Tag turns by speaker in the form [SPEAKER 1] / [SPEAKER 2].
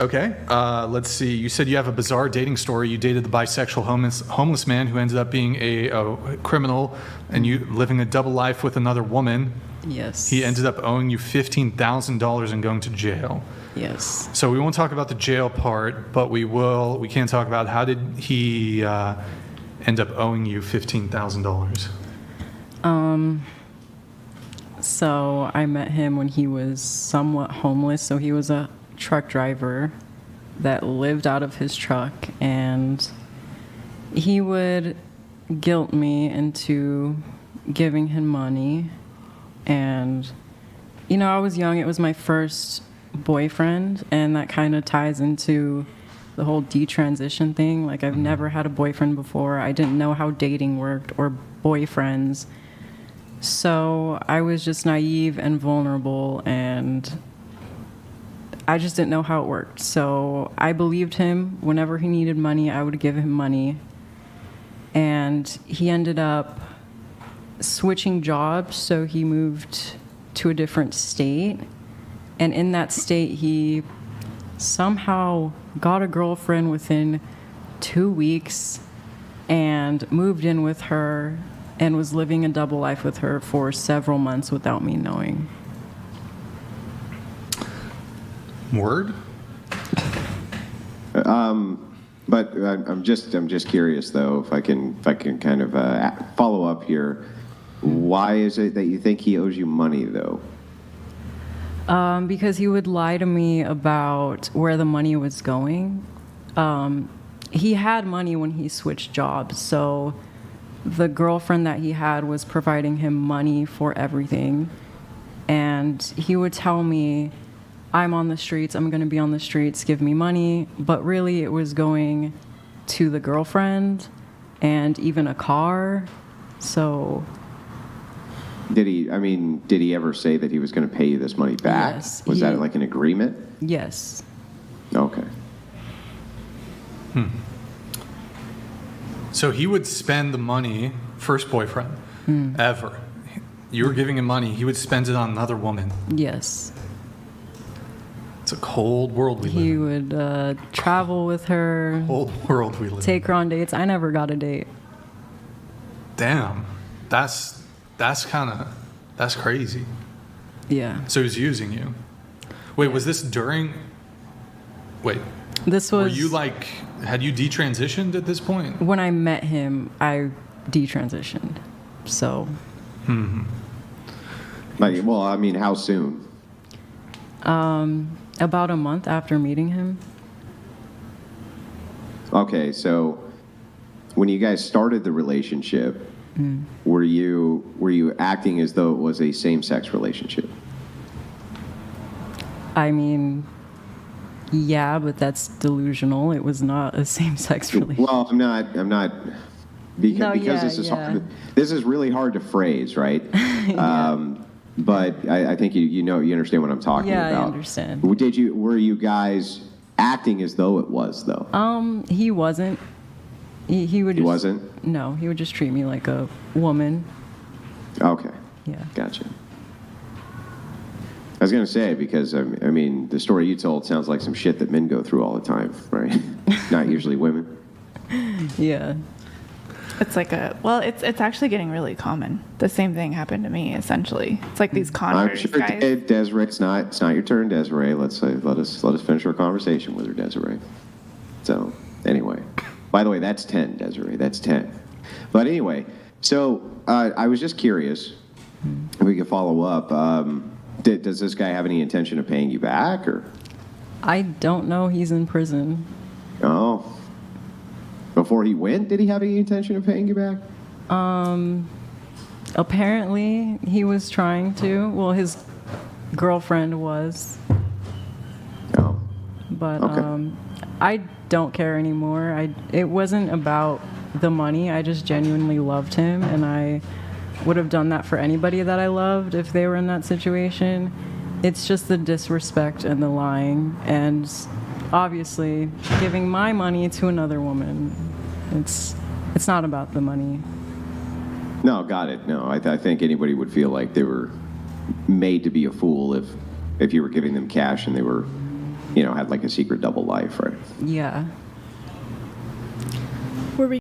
[SPEAKER 1] Okay, let's see. You said you have a bizarre dating story. You dated the bisexual homeless man who ended up being a criminal, and you living a double life with another woman.
[SPEAKER 2] Yes.
[SPEAKER 1] He ended up owing you $15,000 and going to jail.
[SPEAKER 2] Yes.
[SPEAKER 1] So we won't talk about the jail part, but we will. We can talk about how did he end up owing you $15,000.
[SPEAKER 2] So I met him when he was somewhat homeless. So he was a truck driver that lived out of his truck, and he would guilt me into giving him money. And, you know, I was young. It was my first boyfriend, and that kind of ties into the whole detransition thing. Like, I've never had a boyfriend before. I didn't know how dating worked or boyfriends. So I was just naive and vulnerable, and I just didn't know how it worked. So I believed him. Whenever he needed money, I would give him money. And he ended up switching jobs, so he moved to a different state. And in that state, he somehow got a girlfriend within 2 weeks and moved in with her and was living a double life with her for several months without me knowing.
[SPEAKER 1] Word?
[SPEAKER 3] But I'm just curious though, if I can kind of follow up here. Why is it that you think he owes you money though?
[SPEAKER 2] Because he would lie to me about where the money was going. He had money when he switched jobs, so the girlfriend that he had was providing him money for everything. And he would tell me, I'm on the streets, I'm going to be on the streets, give me money. But really, it was going to the girlfriend and even a car. So...
[SPEAKER 3] Did he ever say that he was going to pay you this money back?
[SPEAKER 2] Yes.
[SPEAKER 3] Was that like an agreement?
[SPEAKER 2] Yes.
[SPEAKER 3] Okay.
[SPEAKER 1] So he would spend the money, first boyfriend, ever. You were giving him money, he would spend it on another woman.
[SPEAKER 2] Yes.
[SPEAKER 1] It's a cold world we live in.
[SPEAKER 2] He would travel with her.
[SPEAKER 1] Cold world we live in.
[SPEAKER 2] Take her on dates. I never got a date.
[SPEAKER 1] Damn. That's crazy.
[SPEAKER 2] Yeah.
[SPEAKER 1] So he was using you. Wait, was this during... Wait.
[SPEAKER 2] This was...
[SPEAKER 1] Were you like... Had you detransitioned at this point?
[SPEAKER 2] When I met him, I detransitioned. So...
[SPEAKER 3] Well, I mean, how soon?
[SPEAKER 2] About a month after meeting him.
[SPEAKER 3] Okay, so when you guys started the relationship, were you acting as though it was a same-sex relationship?
[SPEAKER 2] I mean, yeah, but that's delusional. It was not a same-sex relationship.
[SPEAKER 3] Well, I'm not because this is hard. This is really hard to phrase, right? But I think you understand what I'm talking about.
[SPEAKER 2] Yeah, I understand.
[SPEAKER 3] Were you guys acting as though it was though?
[SPEAKER 2] He wasn't. He would.
[SPEAKER 3] He wasn't?
[SPEAKER 2] No, he would just treat me like a woman.
[SPEAKER 3] Okay.
[SPEAKER 2] Yeah.
[SPEAKER 3] Gotcha. I was going to say, because, I mean, the story you told sounds like some shit that men go through all the time, right? Not usually women.
[SPEAKER 2] Yeah.
[SPEAKER 4] It's like it's actually getting really common. The same thing happened to me, essentially. It's like these converts,
[SPEAKER 3] I'm sure
[SPEAKER 4] guys.
[SPEAKER 3] it did, Desiree. It's not your turn, Desiree. Let us finish our conversation with her, Desiree. So, anyway. By the way, that's 10, Desiree. That's 10. But anyway, so I was just curious if we could follow up. Does this guy have any intention of paying you back, or?
[SPEAKER 2] I don't know. He's in prison.
[SPEAKER 3] Oh. Before he went, did he have any intention of paying you back?
[SPEAKER 2] Apparently, he was trying to. Well, his girlfriend was.
[SPEAKER 3] Oh.
[SPEAKER 2] But
[SPEAKER 3] Okay.
[SPEAKER 2] I don't care anymore. It wasn't about the money. I just genuinely loved him, and I would have done that for anybody that I loved if they were in that situation. It's just the disrespect and the lying, and obviously giving my money to another woman. It's not about the money.
[SPEAKER 3] No, got it. No, I think anybody would feel like they were made to be a fool if you were giving them cash and they were you know, had like a secret double life, right?
[SPEAKER 2] Yeah.
[SPEAKER 4] Were we